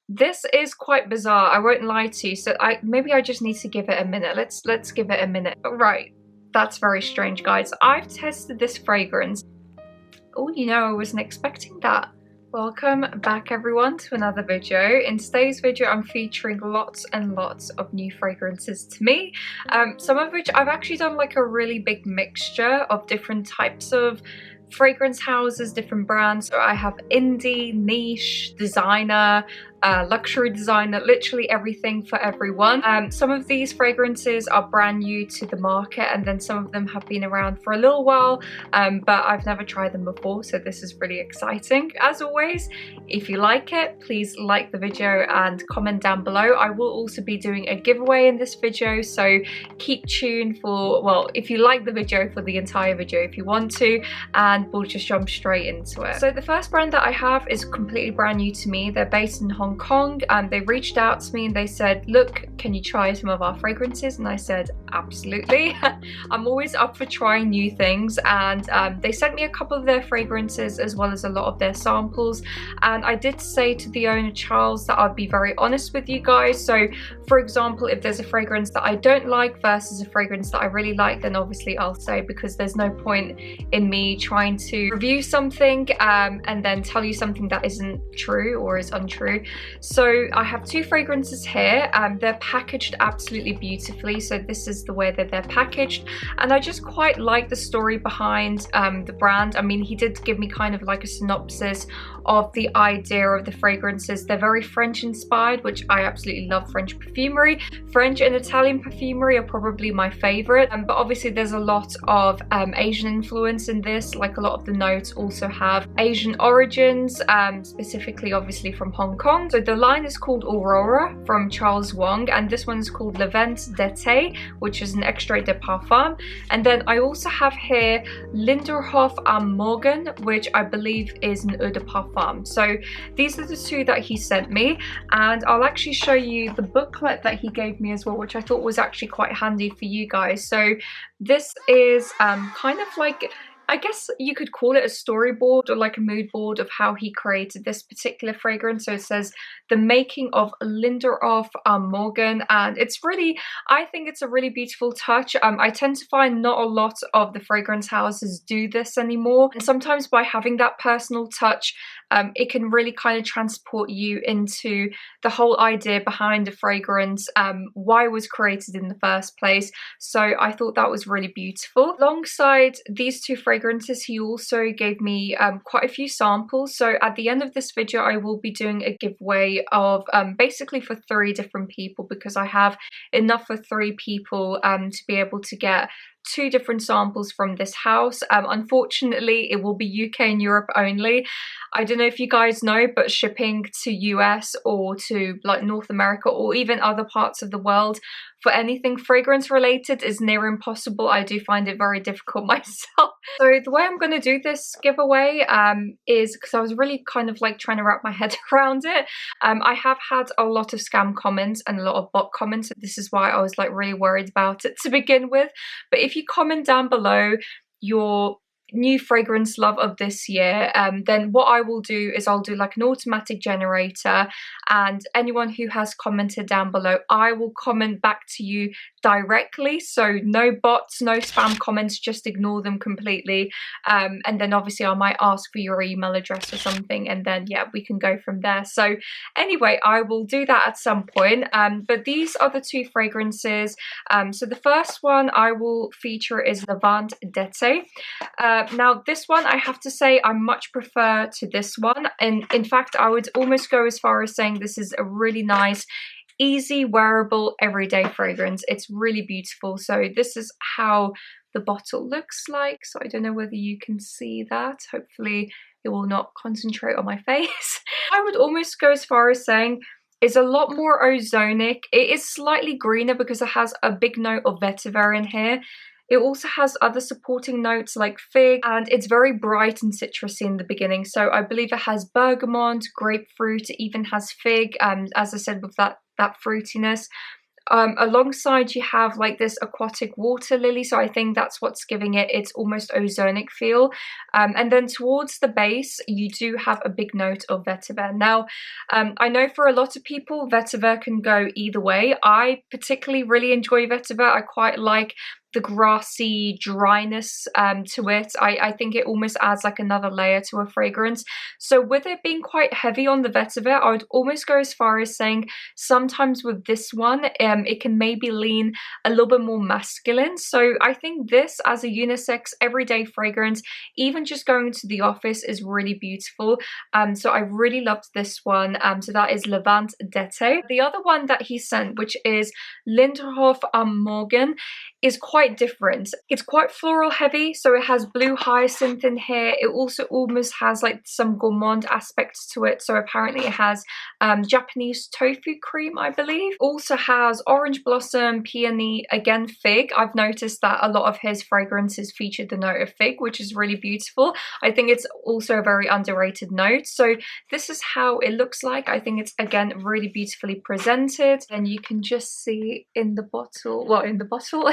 This is quite bizarre, I won't lie to you, so maybe I just need to give it a minute. Let's give it a minute. Right, that's very strange, guys. I've tested this fragrance. Oh, you know, I wasn't expecting that. Welcome back everyone to another video. In today's video I'm featuring lots and lots of new fragrances to me, some of which I've actually done like a really big mixture of different types of fragrance houses, different brands. So I have indie, niche, designer, luxury designer, literally everything for everyone. Some of these fragrances are brand new to the market, and then some of them have been around for a little while, but I've never tried them before, so this is really exciting. As always, if you like it, please like the video and comment down below. I will also be doing a giveaway in this video, so keep tuned for, well, if you like the video, for the entire video if you want to, and we'll just jump straight into it. So the first brand that I have is completely brand new to me. They're based in Hong Kong, and they reached out to me and they said, look, can you try some of our fragrances? And I said, absolutely. I'm always up for trying new things, and they sent me a couple of their fragrances as well as a lot of their samples, and I did say to the owner Charles that I'd be very honest with you guys. So for example, if there's a fragrance that I don't like versus a fragrance that I really like, then obviously I'll say, because there's no point in me trying to review something and then tell you something that isn't true or is untrue. So I have two fragrances here. They're packaged absolutely beautifully, so this is the way that they're packaged, and I just quite like the story behind the brand. I mean, he did give me kind of like a synopsis of the idea of the fragrances. They're very French inspired, which I absolutely love French perfumery. French and Italian perfumery are probably my favorite, but obviously there's a lot of Asian influence in this. Like a lot of the notes also have Asian origins, specifically obviously from Hong Kong. So the line is called Aurora from Charles Wong, and this one is called Vente, which is an extrait de parfum. And then I also have here Linderhof Morgen, which I believe is an eau de parfum. So these are the two that he sent me, and I'll actually show you the booklet that he gave me as well, which I thought was actually quite handy for you guys. So this is kind of like, I guess you could call it a storyboard or like a mood board of how he created this particular fragrance. So it says the making of Linderhof Morgen, and it's really, I think it's a really beautiful touch. I tend to find not a lot of the fragrance houses do this anymore, and sometimes by having that personal touch, it can really kind of transport you into the whole idea behind the fragrance, why it was created in the first place. So I thought that was really beautiful. Alongside these two fragrances, he also gave me quite a few samples. So at the end of this video, I will be doing a giveaway of basically for 3 different people, because I have enough for 3 people to be able to get 2 different samples from this house. Unfortunately, it will be UK and Europe only. I don't know if you guys know, but shipping to US or to like North America or even other parts of the world for anything fragrance related is near impossible. I do find it very difficult myself. So the way I'm going to do this giveaway is, because I was really kind of like trying to wrap my head around it. I have had a lot of scam comments and a lot of bot comments. This is why I was like really worried about it to begin with. But if you comment down below your new fragrance love of this year, then what I will do is I'll do like an automatic generator, and anyone who has commented down below, I will comment back to you directly. So no bots, no spam comments, just ignore them completely, and then obviously I might ask for your email address or something, and then yeah, we can go from there. So anyway, I will do that at some point, but these are the 2 fragrances. So the first one I will feature is the Vente. Now this one, I have to say, I much prefer to this one, and in fact I would almost go as far as saying this is a really nice, easy, wearable, everyday fragrance. It's really beautiful. So this is how the bottle looks like. So I don't know whether you can see that. Hopefully it will not concentrate on my face. I would almost go as far as saying it's a lot more ozonic. It is slightly greener because it has a big note of vetiver in here. It also has other supporting notes like fig, and it's very bright and citrusy in the beginning. So I believe it has bergamot, grapefruit, it even has fig, as I said, with that fruitiness. Alongside you have like this aquatic water lily, so I think that's what's giving it its almost ozonic feel. And then towards the base you do have a big note of vetiver. Now I know for a lot of people vetiver can go either way. I particularly really enjoy vetiver. I quite like the grassy dryness to it. I think it almost adds like another layer to a fragrance. So with it being quite heavy on the vetiver, I would almost go as far as saying sometimes with this one it can maybe lean a little bit more masculine. So I think this as a unisex everyday fragrance, even just going to the office, is really beautiful. So I really loved this one. So that is Vente. The other one that he sent, which is Linderhof Morgen, is quite different. It's quite floral heavy, so it has blue hyacinth in here. It also almost has like some gourmand aspects to it, so apparently it has Japanese tofu cream, I believe. Also has orange blossom, peony, again fig. I've noticed that a lot of his fragrances featured the note of fig, which is really beautiful. I think it's also a very underrated note. So this is how it looks like. I think it's again really beautifully presented, and you can just see in the bottle, well, in the bottle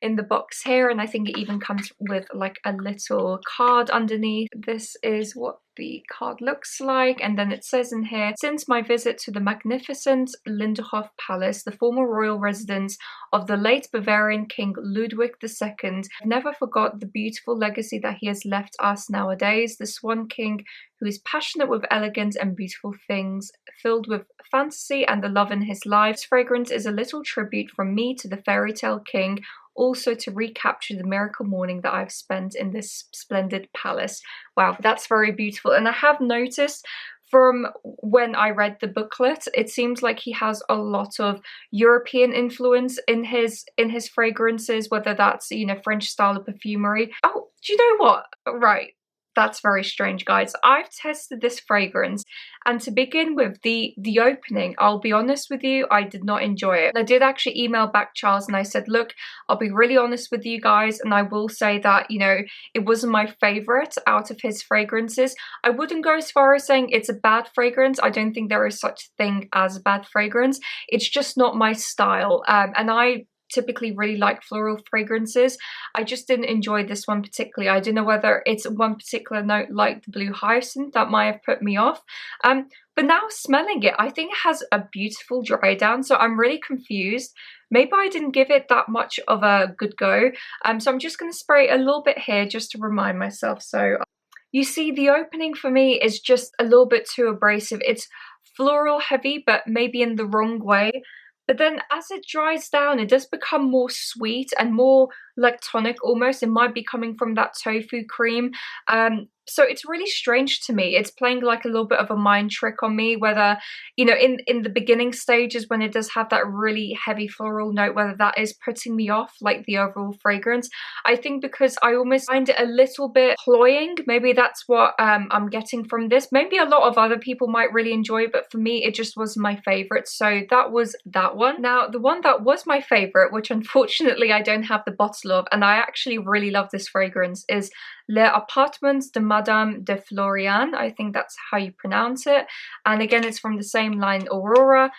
in the box here, and I think it even comes with like a little card underneath. This is what the card looks like, and then it says in here, since my visit to the magnificent Linderhof Palace, the former royal residence of the late Bavarian King Ludwig II, I've never forgot the beautiful legacy that he has left us nowadays, the Swan King who is passionate with elegant and beautiful things, filled with fantasy and the love in his life. This fragrance is a little tribute from me to the fairy tale king, also to recapture the miracle morning that I've spent in this splendid palace. Wow, that's very beautiful. And I have noticed from when I read the booklet, it seems like he has a lot of European influence in his fragrances, whether that's, you know, French style of perfumery. Oh, do you know what? Right. That's very strange, guys. I've tested this fragrance, and to begin with, the opening, I'll be honest with you, I did not enjoy it. I did actually email back Charles and I said, look, I'll be really honest with you guys, and I will say that, you know, it wasn't my favorite out of his fragrances. I wouldn't go as far as saying it's a bad fragrance. I don't think there is such a thing as a bad fragrance. It's just not my style. And I typically really like floral fragrances. I just didn't enjoy this one particularly. I don't know whether it's one particular note like the blue hyacinth that might have put me off. But now smelling it, I think it has a beautiful dry down, so I'm really confused. Maybe I didn't give it that much of a good go. So I'm just going to spray a little bit here just to remind myself. So you see, the opening for me is just a little bit too abrasive. It's floral heavy, but maybe in the wrong way. But then as it dries down, it does become more sweet and more lactonic almost. It might be coming from that tofu cream. So it's really strange to me. It's playing like a little bit of a mind trick on me, whether, you know, in the beginning stages when it does have that really heavy floral note, whether that is putting me off like the overall fragrance. I think because I almost find it a little bit cloying. Maybe that's what I'm getting from this. Maybe a lot of other people might really enjoy it, but for me it just wasn't my favorite. So that was that one. Now the one that was my favorite, which unfortunately I don't have the bottle of, and I actually really love this fragrance, is Les Appartements de Madame de Florian. I think that's how you pronounce it. And again, it's from the same line, Aurora.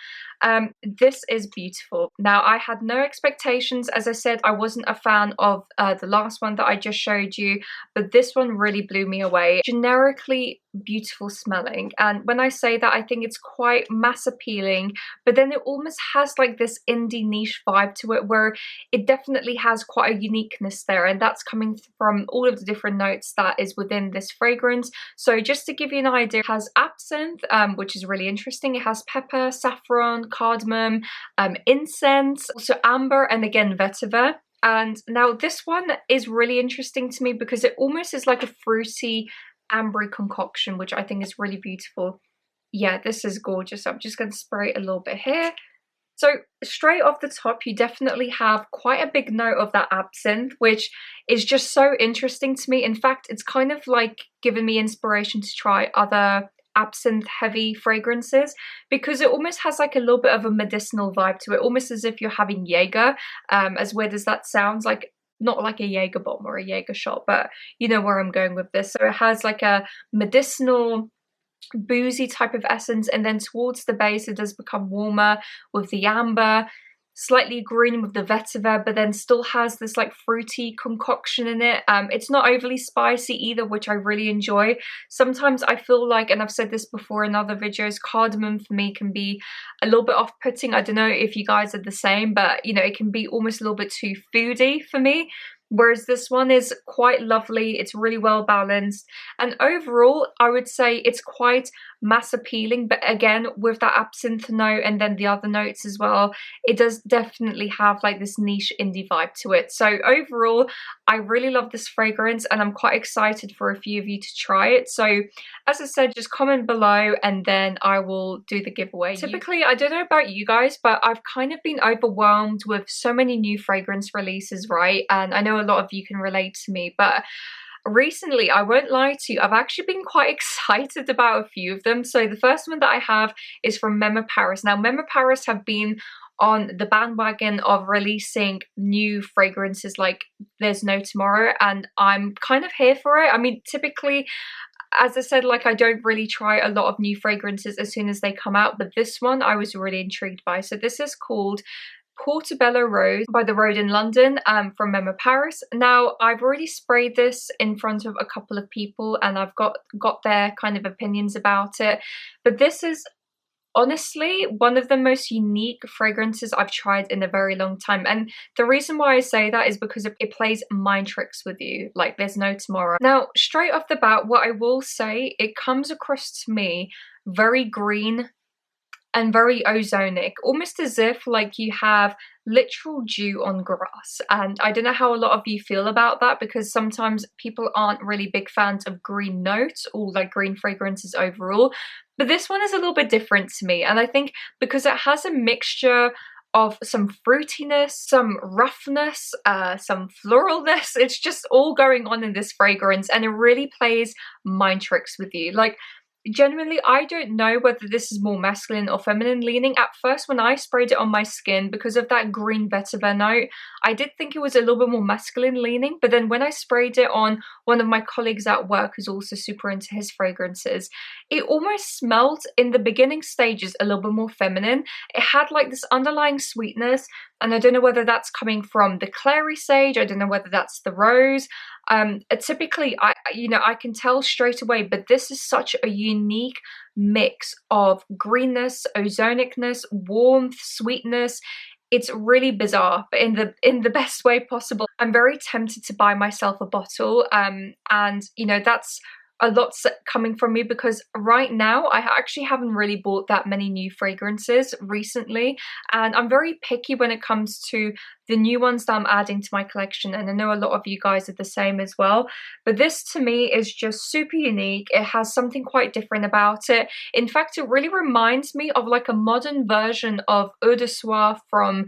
This is beautiful. Now, I had no expectations. As I said, I wasn't a fan of the last one that I just showed you, but this one really blew me away. Generically beautiful smelling, and when I say that, I think it's quite mass appealing, but then it almost has like this indie niche vibe to it, where it definitely has quite a uniqueness there, and that's coming from all of the different notes that is within this fragrance. So just to give you an idea, it has absinthe, which is really interesting. It has pepper, saffron, cardamom, incense, also amber, and again vetiver. And now this one is really interesting to me because it almost is like a fruity ambery concoction, which I think is really beautiful. Yeah, this is gorgeous. I'm just going to spray a little bit here. So straight off the top, you definitely have quite a big note of that absinthe, which is just so interesting to me. In fact, it's kind of like given me inspiration to try other absinthe heavy fragrances, because it almost has like a little bit of a medicinal vibe to it, almost as if you're having Jaeger. As weird as that sounds, like not like a Jaeger bomb or a Jaeger shot, but you know where I'm going with this. So it has like a medicinal boozy type of essence, and then towards the base it does become warmer with the amber. slightly green with the vetiver, but then still has this like fruity concoction in it. It's not overly spicy either, which I really enjoy. Sometimes I feel like, and I've said this before in other videos, cardamom for me can be a little bit off-putting. I don't know if you guys are the same, but you know, it can be almost a little bit too foody for me. Whereas this one is quite lovely, it's really well balanced, and overall I would say it's quite mass appealing, but again with that absinthe note and then the other notes as well, it does definitely have like this niche indie vibe to it. So overall I really love this fragrance and I'm quite excited for a few of you to try it. So as I said, just comment below and then I will do the giveaway. Typically, I don't know about you guys, but I've kind of been overwhelmed with so many new fragrance releases, right? And I know a lot of you can relate to me, but recently, I won't lie to you, I've actually been quite excited about a few of them. So the first one that I have is from Memo Paris. Now, Memo Paris have been on the bandwagon of releasing new fragrances like there's no tomorrow, and I'm kind of here for it. I mean, typically, as I said, like I don't really try a lot of new fragrances as soon as they come out, but this one I was really intrigued by. So this is called Portobello Rose by The Road in London from Memo Paris. Now, I've already sprayed this in front of a couple of people and I've got their kind of opinions about it, but this is honestly one of the most unique fragrances I've tried in a very long time. And the reason why I say that is because it plays mind tricks with you like there's no tomorrow. Now, straight off the bat, what I will say, it comes across to me very green and very ozonic, almost as if like you have literal dew on grass. And I don't know how a lot of you feel about that, because sometimes people aren't really big fans of green notes or like green fragrances overall, but this one is a little bit different to me. And I think because it has a mixture of some fruitiness, some roughness, some floralness, it's just all going on in this fragrance, and it really plays mind tricks with you. Like, genuinely, I don't know whether this is more masculine or feminine leaning. At first, when I sprayed it on my skin, because of that green vetiver note, I did think it was a little bit more masculine leaning, but then when I sprayed it on one of my colleagues at work who's also super into his fragrances, it almost smelled in the beginning stages a little bit more feminine. It had like this underlying sweetness, and I don't know whether that's coming from the clary sage, I don't know whether that's the rose. Typically, I can tell straight away, but this is such a unique mix of greenness, ozonicness, warmth, sweetness. It's really bizarre, but in the best way possible. I'm very tempted to buy myself a bottle, and you know, that's a lot coming from me because right now I actually haven't really bought that many new fragrances recently, and I'm very picky when it comes to the new ones that I'm adding to my collection, and I know a lot of you guys are the same as well. But this to me is just super unique. It has something quite different about it. In fact, it really reminds me of like a modern version of Eau de Soie from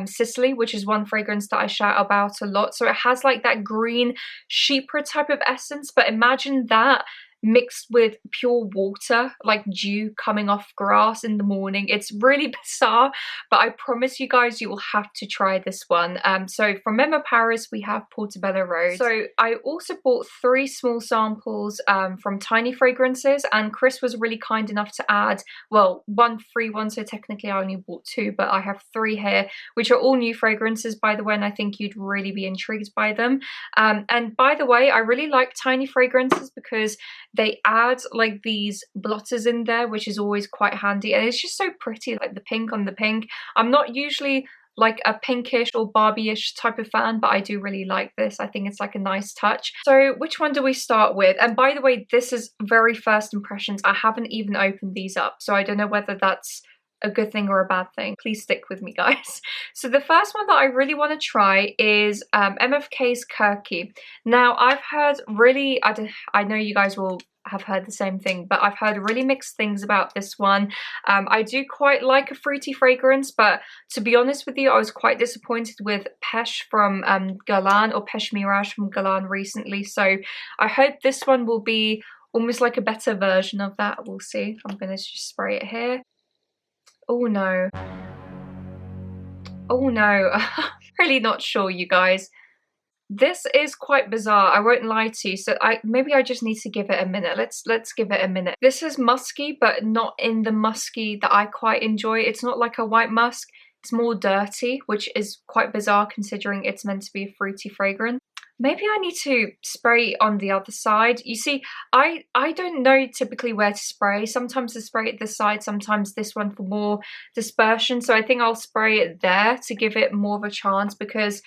Sicily, which is one fragrance that I shout about a lot. So it has like that green chypre type of essence, but imagine that mixed with pure water, like dew coming off grass in the morning. It's really bizarre, but I promise you guys, you will have to try this one. So from Memo Paris, we have Portobello Rose. So I also bought 3 small samples from Tiny Fragrances, and Chris was really kind enough to add, well, 1 free one, so technically I only bought 2, but I have 3 here, which are all new fragrances, by the way, and I think you'd really be intrigued by them. And by the way, I really like Tiny Fragrances because they add like these blotters in there, which is always quite handy, and it's just so pretty, like the pink on the pink. I'm not usually like a pinkish or Barbie-ish type of fan, but I do really like this. I think it's like a nice touch. So which one do we start with? And by the way, this is very first impressions. I haven't even opened these up, so I don't know whether that's a good thing or a bad thing. Please stick with me, guys. So the first one that I really want to try is MFK's Kurky. Now, I've heard really, I know you guys will have heard the same thing, but I've heard really mixed things about this one. I do quite like a fruity fragrance, but to be honest with you, I was quite disappointed with Pêche from Guerlain, or Pêche Mirage from Guerlain recently. So I hope this one will be almost like a better version of that. We'll see. I'm gonna just spray it here. Oh no. Oh no. I'm really not sure, you guys. This is quite bizarre, I won't lie to you, so maybe I just need to give it a minute. Let's give it a minute. This is musky, but not in the musky that I quite enjoy. It's not like a white musk. It's more dirty, which is quite bizarre considering it's meant to be a fruity fragrance. Maybe I need to spray on the other side. You see, I don't know typically where to spray. Sometimes I spray it this side, sometimes this one for more dispersion. So I think I'll spray it there to give it more of a chance, because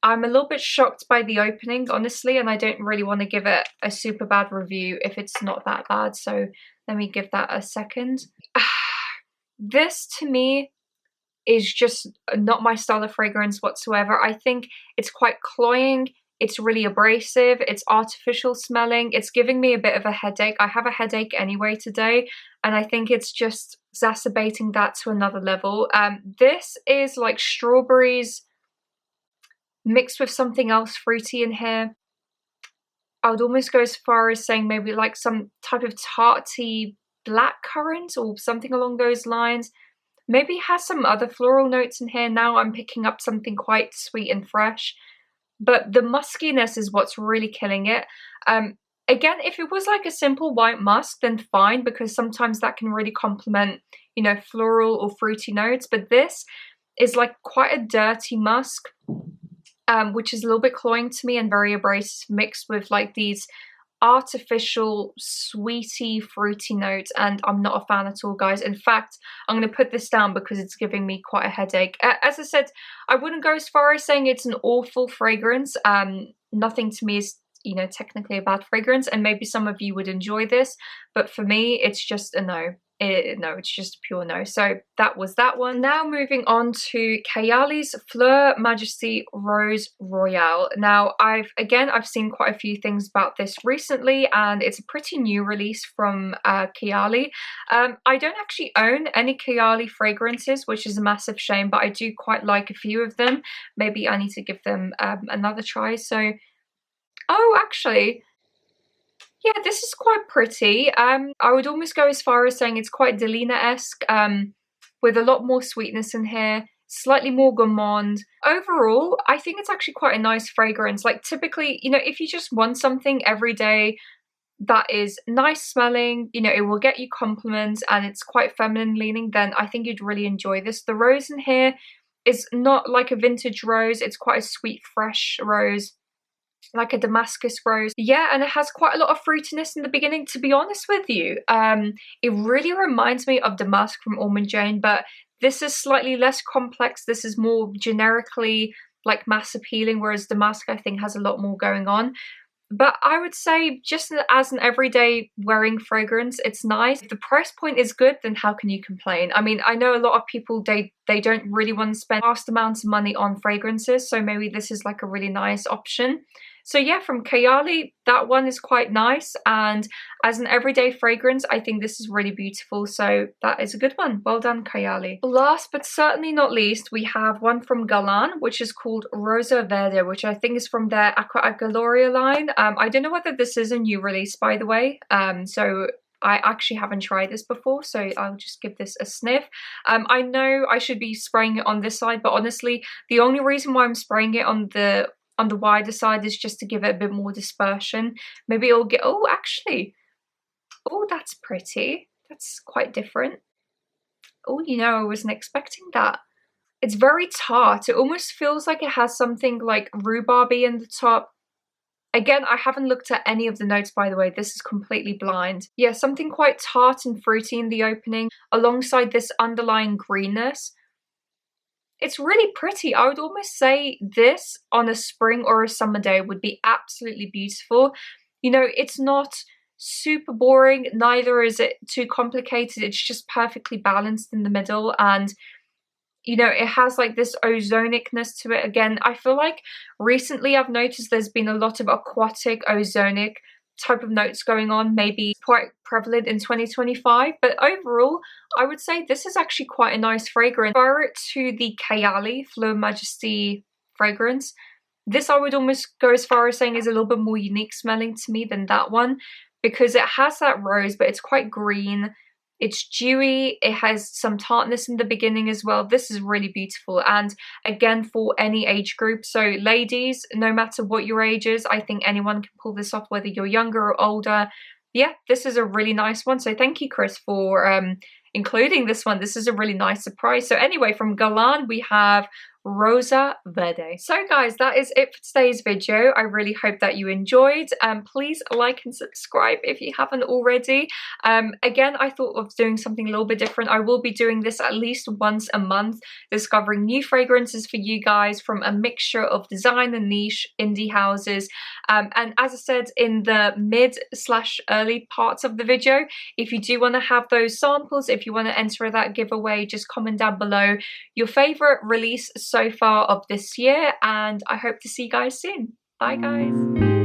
I'm a little bit shocked by the opening, honestly, and I don't really want to give it a super bad review if it's not that bad. So let me give that a second. This, to me, is just not my style of fragrance whatsoever. I think it's quite cloying. It's really abrasive. It's artificial smelling. It's giving me a bit of a headache. I have a headache anyway today, and I think it's just exacerbating that to another level. This is like strawberries mixed with something else fruity in here. I would almost go as far as saying maybe like some type of tarty blackcurrant or something along those lines. Maybe it has some other floral notes in here. Now I'm picking up something quite sweet and fresh. But the muskiness is what's really killing it. Again, if it was like a simple white musk, then fine, because sometimes that can really complement, you know, floral or fruity notes. But this is like quite a dirty musk, which is a little bit cloying to me and very abrasive, mixed with like these artificial sweety fruity notes, and I'm not a fan at all, guys. In fact, I'm going to put this down because it's giving me quite a headache. As I said, I wouldn't go as far as saying it's an awful fragrance. Nothing to me is, you know, technically a bad fragrance, and maybe some of you would enjoy this, but for me it's just a no. No, it's just a pure no. So that was that one. Now moving on to Kayali's Fleur Majesty Rose Royale. Now I've seen quite a few things about this recently, and it's a pretty new release from Kayali. I don't actually own any Kayali fragrances, which is a massive shame, but I do quite like a few of them. Maybe I need to give them another try. So, oh, actually, yeah, this is quite pretty. I would almost go as far as saying it's quite Delina-esque, with a lot more sweetness in here, slightly more gourmand. Overall, I think it's actually quite a nice fragrance. Like typically, you know, if you just want something every day that is nice smelling, you know, it will get you compliments and it's quite feminine leaning, then I think you'd really enjoy this. The rose in here is not like a vintage rose. It's quite a sweet, fresh rose, like a Damascus rose. Yeah, and it has quite a lot of fruitiness in the beginning, to be honest with you. It really reminds me of Damask from Almond Jane, but this is slightly less complex. This is more generically like mass appealing, whereas Damask I think has a lot more going on. But I would say just as an everyday wearing fragrance, it's nice. If the price point is good, then how can you complain? I mean, I know a lot of people, they don't really want to spend vast amounts of money on fragrances, so maybe this is like a really nice option. So yeah, from Kayali, that one is quite nice, and as an everyday fragrance, I think this is really beautiful, so that is a good one. Well done, Kayali. Last but certainly not least, we have one from Guerlain, which is called Rosa Verde, which I think is from their Aqua Agaloria line. I don't know whether this is a new release, by the way, so I actually haven't tried this before, so I'll just give this a sniff. I know I should be spraying it on this side, but honestly, the only reason why I'm spraying it on the wider side is just to give it a bit more dispersion. Maybe it'll get, oh, actually, oh, that's pretty. That's quite different. Oh, you know, I wasn't expecting that. It's very tart. It almost feels like it has something like rhubarby in the top. Again, I haven't looked at any of the notes, by the way. This is completely blind. Yeah, something quite tart and fruity in the opening, alongside this underlying greenness. It's really pretty. I would almost say this on a spring or a summer day would be absolutely beautiful. You know, it's not super boring, neither is it too complicated. It's just perfectly balanced in the middle, and you know, it has like this ozonicness to it. Again, I feel like recently I've noticed there's been a lot of aquatic, ozonic type of notes going on, maybe quite prevalent in 2025, but overall I would say this is actually quite a nice fragrance. Compare it to the Kayali Fleur Majesty fragrance, this I would almost go as far as saying is a little bit more unique smelling to me than that one, because it has that rose but it's quite green, it's dewy, it has some tartness in the beginning as well. This is really beautiful, and again, for any age group. So ladies, no matter what your age is, I think anyone can pull this off, whether you're younger or older. Yeah, this is a really nice one. So thank you, Chris, for including this one. This is a really nice surprise. So anyway, from Guerlain, we have Rosa Verde. So guys, that is it for today's video. I really hope that you enjoyed. Please like and subscribe if you haven't already. Again, I thought of doing something a little bit different. I will be doing this at least once a month, discovering new fragrances for you guys from a mixture of design and niche indie houses. And as I said in the mid/early parts of the video, if you do want to have those samples, if you want to enter that giveaway, just comment down below your favorite release so far of this year, and I hope to see you guys soon. Bye guys.